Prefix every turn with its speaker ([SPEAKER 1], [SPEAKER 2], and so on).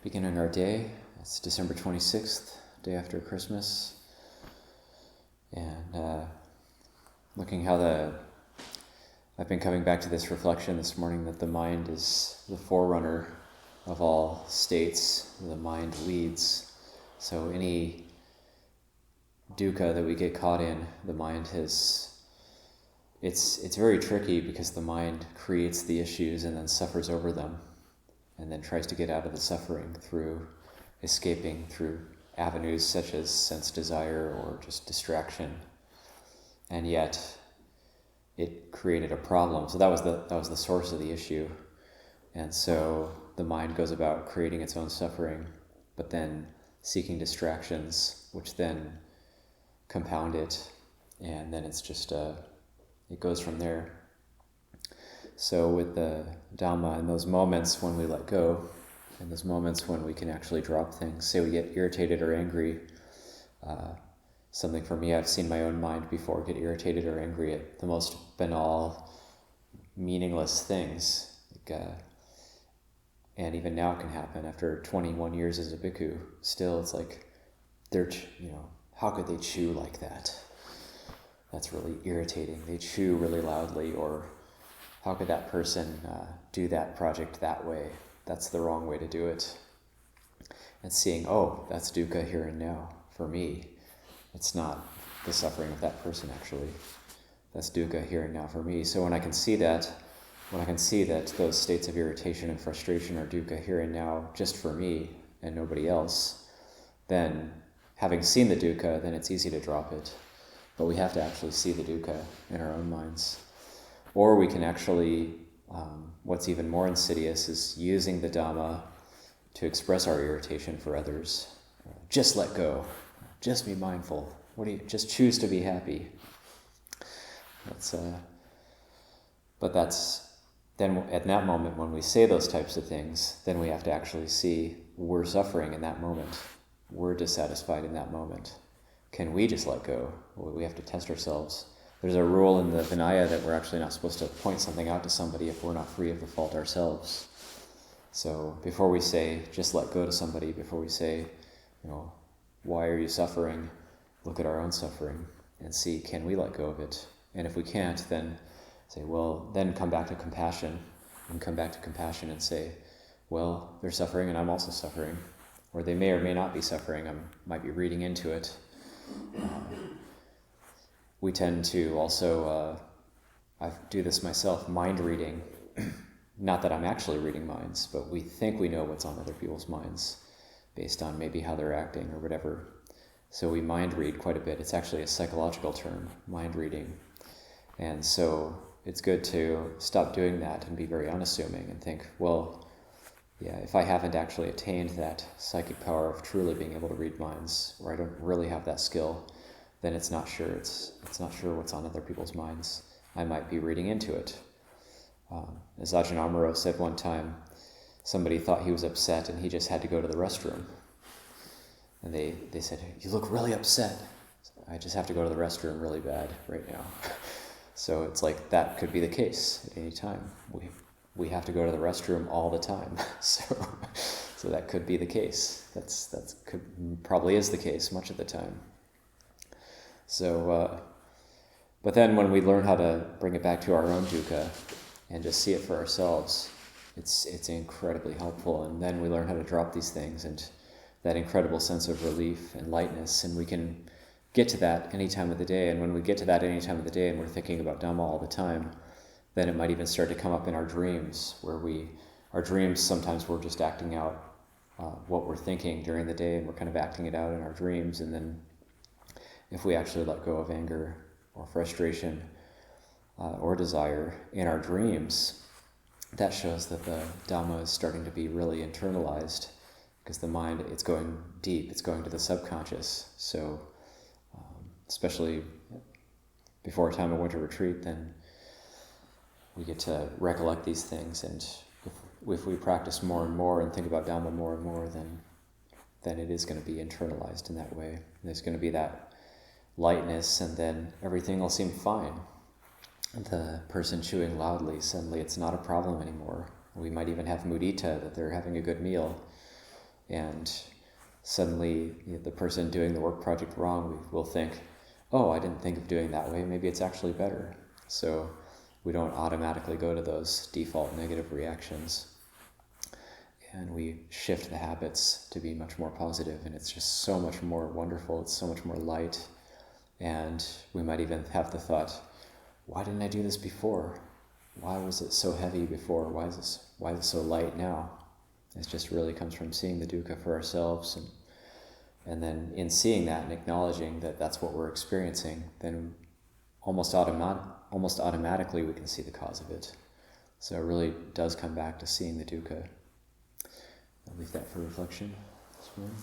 [SPEAKER 1] beginning our day. It's December 26th, day after Christmas. And looking how I've been coming back to this reflection this morning that the mind is the forerunner of all states. The mind leads. So any dukkha that we get caught in, the mind has... It's very tricky because the mind creates the issues and then suffers over them and then tries to get out of the suffering through escaping through avenues such as sense desire or just distraction. And yet it created a problem. So that was the source of the issue. And so the mind goes about creating its own suffering, but then seeking distractions, which then compound it. And then it's just it goes from there. So with the Dhamma, in those moments when we let go, in those moments when we can actually drop things, say we get irritated or angry, something for me, I've seen my own mind before get irritated or angry at the most banal, meaningless things. And even now it can happen after 21 years as a bhikkhu. Still, it's like, how could they chew like that? That's really irritating. They chew really loudly, or how could that person do that project that way? That's the wrong way to do it. And seeing, that's dukkha here and now for me. It's not the suffering of that person, actually. That's dukkha here and now for me. So when I can see that those states of irritation and frustration are dukkha here and now just for me and nobody else, then having seen the dukkha, then it's easy to drop it. But we have to actually see the dukkha in our own minds. Or we can actually, what's even more insidious is using the Dhamma to express our irritation for others. Just let go. Just be mindful. Just choose to be happy. Then at that moment when we say those types of things, then we have to actually see we're suffering in that moment. We're dissatisfied in that moment. Can we just let go? Well, we have to test ourselves. There's a rule in the Vinaya that we're actually not supposed to point something out to somebody if we're not free of the fault ourselves. So before we say, just let go to somebody, before we say, why are you suffering? Look at our own suffering and see, can we let go of it? And if we can't, then say, then come back to compassion and say, they're suffering and I'm also suffering. Or they may or may not be suffering. I might be reading into it. We tend to also, I do this myself, mind reading. Not that I'm actually reading minds, but we think we know what's on other people's minds based on maybe how they're acting or whatever. So we mind read quite a bit. It's actually a psychological term, mind reading. And so it's good to stop doing that and be very unassuming and think, if I haven't actually attained that psychic power of truly being able to read minds, or I don't really have that skill, then it's not sure what's on other people's minds. I might be reading into it. As Ajahn said one time, somebody thought he was upset and he just had to go to the restroom. And they said, you look really upset. I just have to go to the restroom really bad right now. So it's like that could be the case at any time. We have to go to the restroom all the time. So that could be the case. Probably is the case much of the time. So, but then when we learn how to bring it back to our own dukkha and just see it for ourselves, it's incredibly helpful. And then we learn how to drop these things and that incredible sense of relief and lightness, and we can get to that any time of the day. And when we get to that any time of the day and we're thinking about Dhamma all the time, then it might even start to come up in our dreams, our dreams sometimes we're just acting out what we're thinking during the day, and we're kind of acting it out in our dreams. And then if we actually let go of anger or frustration or desire in our dreams, that shows that the Dhamma is starting to be really internalized, because the mind, it's going deep, it's going to the subconscious. So especially before a time of winter retreat, then we get to recollect these things, and if we practice more and more and think about Dhamma more and more, then it is going to be internalized in that way. There's going to be that lightness, and then everything will seem fine. The person chewing loudly, suddenly it's not a problem anymore. We might even have mudita, that they're having a good meal. and suddenly the person doing the work project wrong will think, oh, I didn't think of doing that way, maybe it's actually better. So we don't automatically go to those default negative reactions, and we shift the habits to be much more positive, and it's just so much more wonderful, it's so much more light. And we might even have the thought, why didn't I do this before? Why was it so heavy before? Why is it so light now? It just really comes from seeing the dukkha for ourselves, and then in seeing that and acknowledging that that's what we're experiencing, then almost automatically we can see the cause of it. So it really does come back to seeing the dukkha. I'll leave that for reflection this morning.